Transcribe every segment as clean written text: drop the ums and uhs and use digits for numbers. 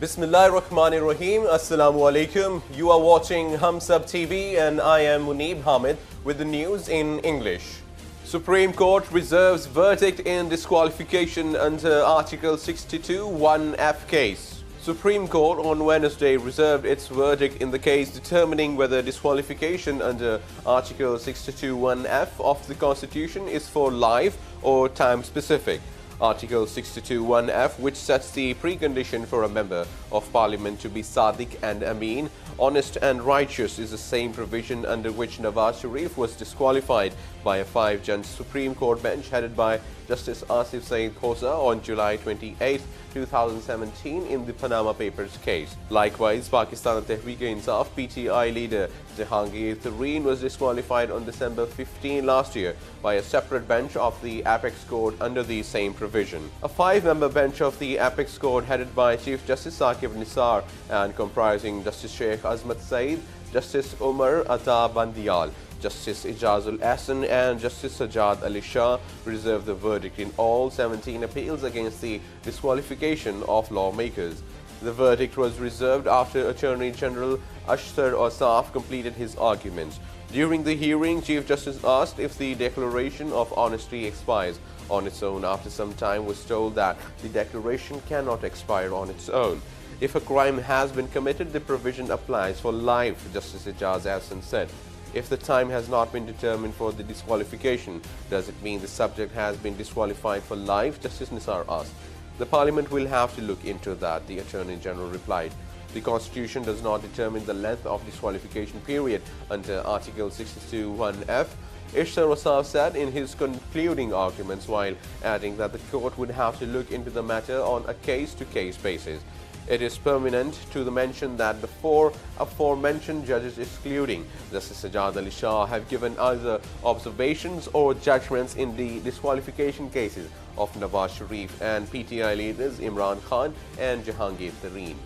Bismillahirrahmanirrahim. Assalamu alaikum. You are watching Humsab TV and I am Muneeb Hamid with the news in English. Supreme Court reserves verdict in disqualification under Article 62(1)(f) case. Supreme Court on Wednesday reserved its verdict in the case determining whether disqualification under Article 62(1)(f) of the Constitution is for life or time-specific. Article 62(1)(f), which sets the precondition for a member of parliament to be Sadiq and Amin, honest and righteous, is the same provision under which Nawaz Sharif was disqualified by a 5-judge Supreme Court bench headed by Justice Asif Saeed Khosa on July 28, 2017 in the Panama Papers case. Likewise, Pakistan Tehreek-e-Insaf PTI leader Jahangir Tareen was disqualified on December 15 last year by a separate bench of the Apex Court under the same provision. A 5-member bench of the Apex Court headed by Chief Justice Saqib Nisar and comprising Justice Sheikh Azmat Saeed, Justice Umar Ata Bandial, Justice Ijazul Ahsan and Justice Sajjad Ali Shah reserved the verdict in all 17 appeals against the disqualification of lawmakers. The verdict was reserved after Attorney General Ashtar Osaf completed his arguments. During the hearing, Chief Justice asked if the declaration of honesty expires on its own. After some time was told that the declaration cannot expire on its own. If a crime has been committed, the provision applies for life, Justice Ijaz Ahsan said. If the time has not been determined for the disqualification, does it mean the subject has been disqualified for life? Justice Nisar asked. The Parliament will have to look into that, the Attorney General replied. The Constitution does not determine the length of disqualification period under Article 62(1)(f), Ishtar Osaf said in his concluding arguments, while adding that the court would have to look into the matter on a case-to-case basis. It is pertinent to the mention that the 4 aforementioned judges, excluding Justice Sajjad Ali Shah, have given either observations or judgments in the disqualification cases of Nawaz Sharif and PTI leaders Imran Khan and Jahangir Tareen.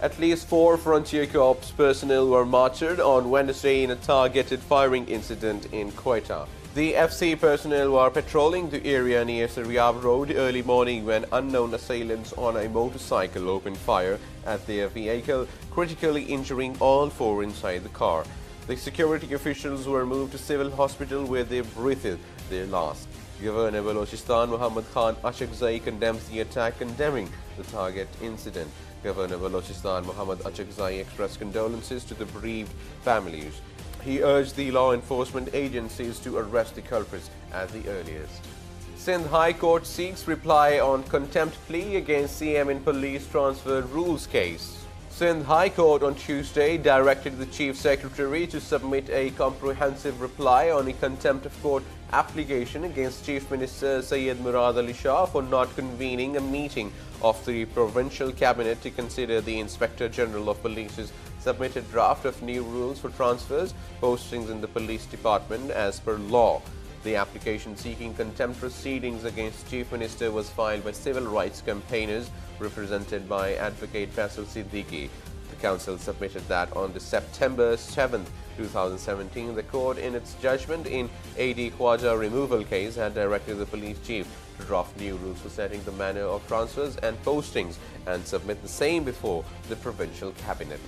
At least 4 Frontier Corps personnel were martyred on Wednesday in a targeted firing incident in Quetta. The FC personnel were patrolling the area near Saryab Road early morning when unknown assailants on a motorcycle opened fire at their vehicle, critically injuring all 4 inside the car. The security officials were moved to civil hospital where they breathed their last. Governor Balochistan Muhammad Khan Ashaqzai condemns the attack, condemning the target incident. Governor Balochistan Muhammad Ashaqzai expressed condolences to the bereaved families. He urged the law enforcement agencies to arrest the culprits at the earliest. Sindh High Court seeks reply on contempt plea against CM in police transfer rules case. Sindh High Court on Tuesday directed the Chief Secretary to submit a comprehensive reply on a contempt of court application against Chief Minister Syed Murad Ali Shah for not convening a meeting of the Provincial Cabinet to consider the Inspector General of Police's submitted draft of new rules for transfers, postings in the police department as per law. The application seeking contempt proceedings against Chief Minister was filed by civil rights campaigners represented by Advocate Faisal Siddiqui. The Council submitted that on September 7, 2017, the court in its judgment in A.D. Khwaja removal case had directed the police chief to draft new rules for setting the manner of transfers and postings and submit the same before the Provincial Cabinet.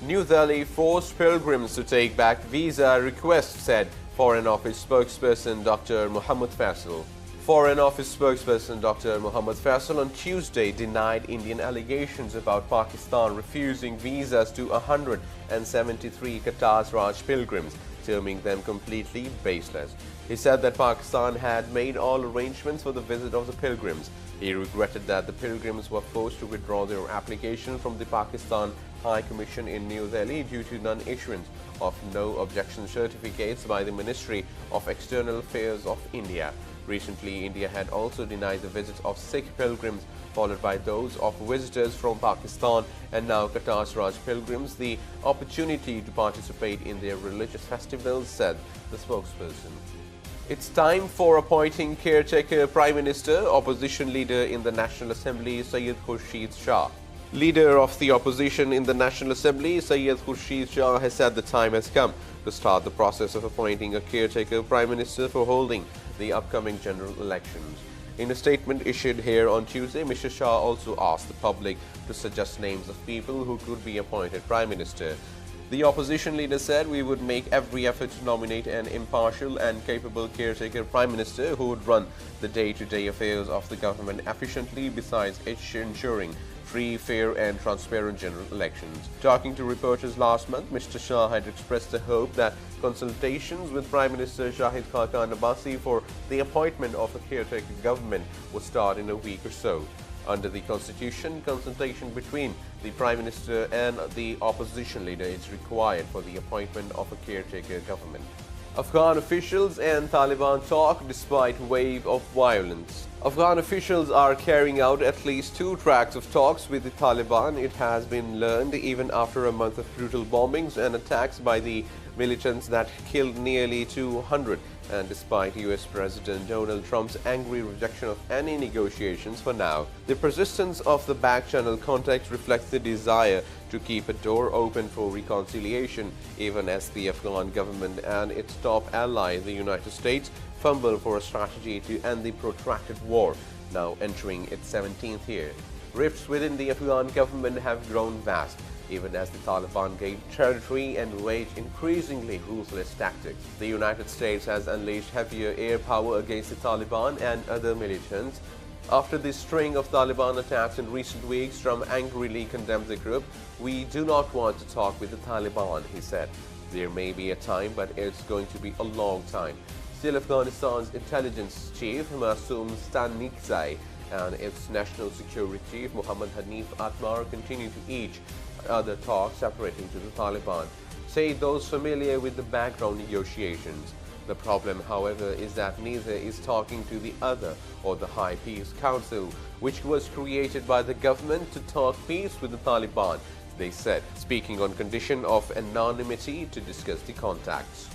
New Delhi forced pilgrims to take back visa requests, said Foreign Office spokesperson Dr. Muhammad Faisal. Foreign Office spokesperson Dr. Muhammad Faisal on Tuesday denied Indian allegations about Pakistan refusing visas to 173 Qatar's Raj pilgrims, terming them completely baseless. He said that Pakistan had made all arrangements for the visit of the pilgrims. He regretted that the pilgrims were forced to withdraw their application from the Pakistan High Commission in New Delhi due to non-issuance of no objection certificates by the Ministry of External Affairs of India. Recently, India had also denied the visits of Sikh pilgrims, followed by those of visitors from Pakistan, and now Qatar's Raj pilgrims the opportunity to participate in their religious festivals, said the spokesperson. It's time for appointing caretaker Prime Minister, opposition leader in the National Assembly Syed Khurshid Shah. Leader of the opposition in the National Assembly, Syed Khurshid Shah, has said the time has come to start the process of appointing a caretaker Prime Minister for holding the upcoming general elections. In a statement issued here on Tuesday, Mr. Shah also asked the public to suggest names of people who could be appointed Prime Minister. The opposition leader said, "We would make every effort to nominate an impartial and capable caretaker Prime Minister who would run the day-to-day affairs of the government efficiently, besides ensuring free, fair and transparent general elections." Talking to reporters last month, Mr. Shah had expressed the hope that consultations with Prime Minister Shahid Khaqan Abbasi for the appointment of a caretaker government would start in a week or so. Under the constitution, consultation between the Prime Minister and the opposition leader is required for the appointment of a caretaker government. Afghan officials and Taliban talk despite wave of violence. Afghan officials are carrying out at least 2 tracks of talks with the Taliban, it has been learned, even after a month of brutal bombings and attacks by the militants that killed nearly 200, and despite US President Donald Trump's angry rejection of any negotiations for now. The persistence of the back-channel contact reflects the desire to keep a door open for reconciliation, even as the Afghan government and its top ally, the United States, fumble for a strategy to end the protracted war, now entering its 17th year. Rifts within the Afghan government have grown vast, even as the Taliban gain territory and wage increasingly ruthless tactics. The United States has unleashed heavier air power against the Taliban and other militants. After this string of Taliban attacks in recent weeks, Trump angrily condemned the group. "We do not want to talk with the Taliban," he said. "There may be a time, but it's going to be a long time." Still, Afghanistan's intelligence chief, Masoom Stanikzai, and its national security chief, Muhammad Hanif Atmar, continue to each other talk separating to the Taliban, say those familiar with the background negotiations. The problem, however, is that neither is talking to the other, or the High Peace Council, which was created by the government to talk peace with the Taliban, they said, speaking on condition of anonymity to discuss the contacts.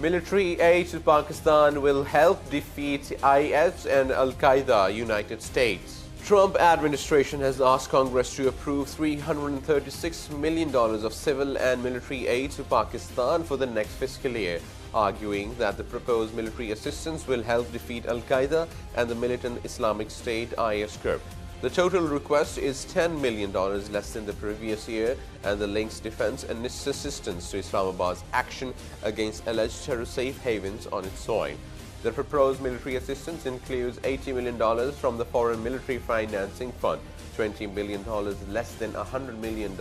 Military aid to Pakistan will help defeat IS and Al-Qaeda, United States. Trump administration has asked Congress to approve $336 million of civil and military aid to Pakistan for the next fiscal year, arguing that the proposed military assistance will help defeat Al-Qaeda and the militant Islamic State IS group. The total request is $10 million less than the previous year and the links defense and assistance to Islamabad's action against alleged terror safe havens on its soil. The proposed military assistance includes $80 million from the Foreign Military Financing Fund, $20 million less than $100 million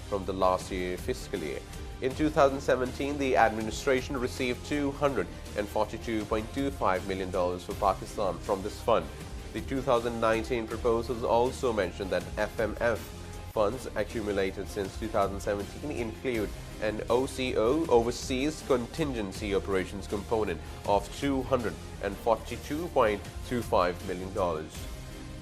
from the last year fiscal year. In 2017, the administration received $242.25 million for Pakistan from this fund. The 2019 proposals also mentioned that FMF funds accumulated since 2017 include an OCO, Overseas Contingency Operations component, of $242.25 million.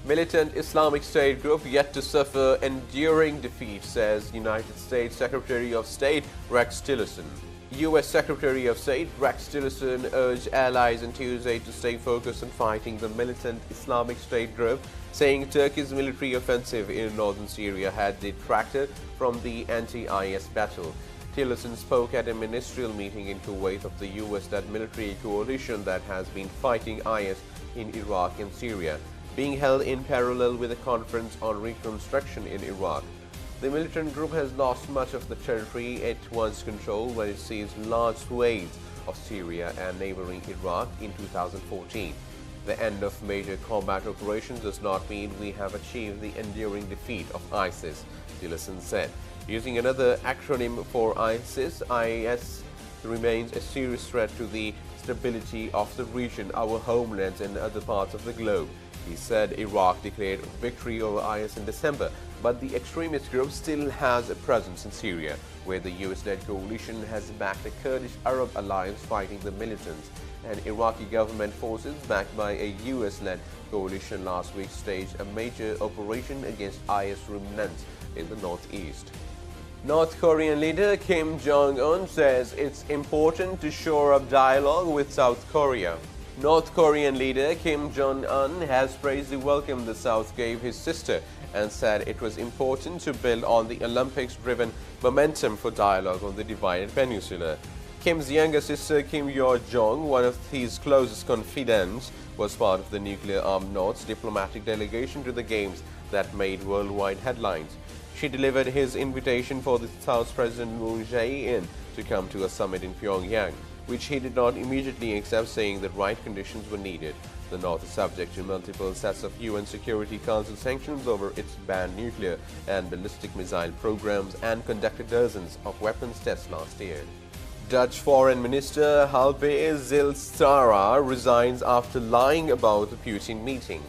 Militant Islamic State group yet to suffer enduring defeat, says United States Secretary of State Rex Tillerson. U.S. Secretary of State Rex Tillerson urged allies on Tuesday to stay focused on fighting the militant Islamic State group, saying Turkey's military offensive in northern Syria had detracted from the anti-IS battle. Tillerson spoke at a ministerial meeting in Kuwait of the U.S.-led military coalition that has been fighting IS in Iraq and Syria, being held in parallel with a conference on reconstruction in Iraq. The militant group has lost much of the territory it once controlled when it seized large swathes of Syria and neighboring Iraq in 2014. The end of major combat operations does not mean we have achieved the enduring defeat of ISIS, Tillerson said. Using another acronym for ISIS remains a serious threat to the stability of the region, our homelands and other parts of the globe. He said Iraq declared victory over IS in December, but the extremist group still has a presence in Syria, where the US-led coalition has backed a Kurdish Arab alliance fighting the militants, and Iraqi government forces backed by a US-led coalition last week staged a major operation against IS remnants in the northeast. North Korean leader Kim Jong-un says it's important to shore up dialogue with South Korea. North Korean leader Kim Jong-un has praised the welcome the South gave his sister and said it was important to build on the Olympics-driven momentum for dialogue on the divided peninsula. Kim's younger sister, Kim Yo-jong, one of his closest confidants, was part of the nuclear-armed North's diplomatic delegation to the Games that made worldwide headlines. She delivered his invitation for the South President Moon Jae-in to come to a summit in Pyongyang, which he did not immediately accept, saying that right conditions were needed. The North is subject to multiple sets of UN Security Council sanctions over its banned nuclear and ballistic missile programs and conducted dozens of weapons tests last year. Dutch Foreign Minister Halbe Zijlstra resigns after lying about the Putin meeting.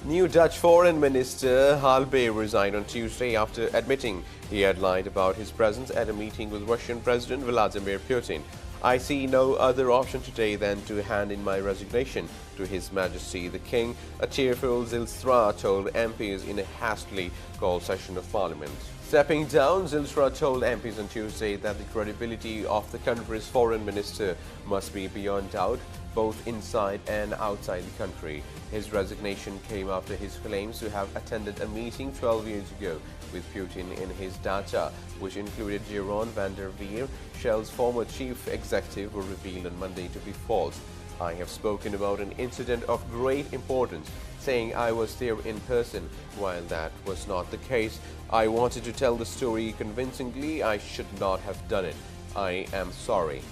New Dutch Foreign Minister Halbe resigned on Tuesday after admitting he had lied about his presence at a meeting with Russian President Vladimir Putin. I see no other option today than to hand in my resignation to His Majesty the King, a tearful Zijlstra told MPs in a hastily called session of Parliament. Stepping down, Zijlstra told MPs on Tuesday that the credibility of the country's foreign minister must be beyond doubt, both inside and outside the country. His resignation came after his claims to have attended a meeting 12 years ago with Putin in his data, which included Jeroen van der Veer, Shell's former chief executive, were revealed on Monday to be false. I have spoken about an incident of great importance, saying I was there in person. While that was not the case, I wanted to tell the story convincingly. I should not have done it. I am sorry.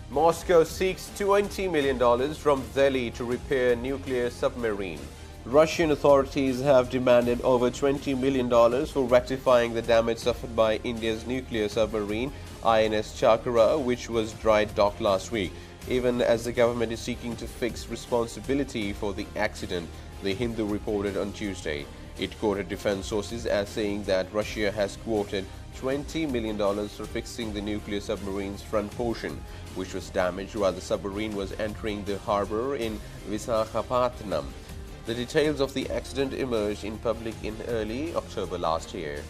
Moscow seeks $20 million from Delhi to repair nuclear submarine. Russian authorities have demanded over $20 million for rectifying the damage suffered by India's nuclear submarine INS Chakra, which was dry docked last week. Even as the government is seeking to fix responsibility for the accident, The Hindu reported on Tuesday. It quoted defense sources as saying that Russia has quoted $20 million for fixing the nuclear submarine's front portion, which was damaged while the submarine was entering the harbor in Visakhapatnam. The details of the accident emerged in public in early October last year.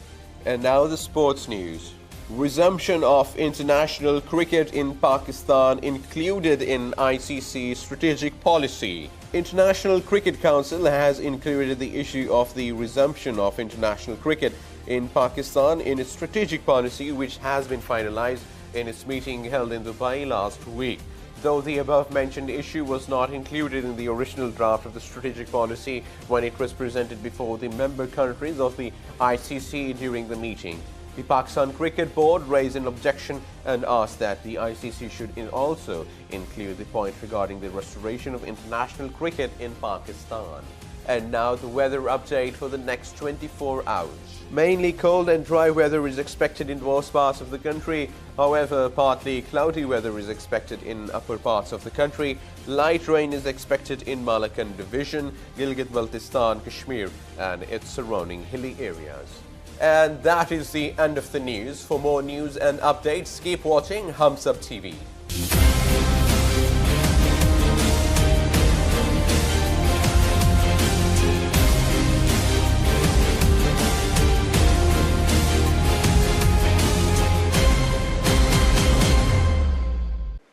And now the sports news. Resumption of international cricket in Pakistan included in ICC strategic policy. International Cricket Council has included the issue of the resumption of international cricket in Pakistan in its strategic policy, which has been finalized in its meeting held in Dubai last week. Though the above-mentioned issue was not included in the original draft of the strategic policy when it was presented before the member countries of the ICC during the meeting. The Pakistan Cricket Board raised an objection and asked that the ICC should also include the point regarding the restoration of international cricket in Pakistan. And now the weather update for the next 24 hours. Mainly cold and dry weather is expected in most parts of the country. However, partly cloudy weather is expected in upper parts of the country. Light rain is expected in Malakand Division, Gilgit-Baltistan, Kashmir and its surrounding hilly areas. And that is the end of the news. For more news and updates, keep watching Hums Up TV.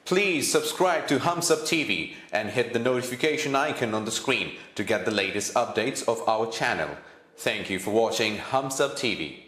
Please subscribe to Hums Up TV and hit the notification icon on the screen to get the latest updates of our channel. Thank you for watching Hums Up TV.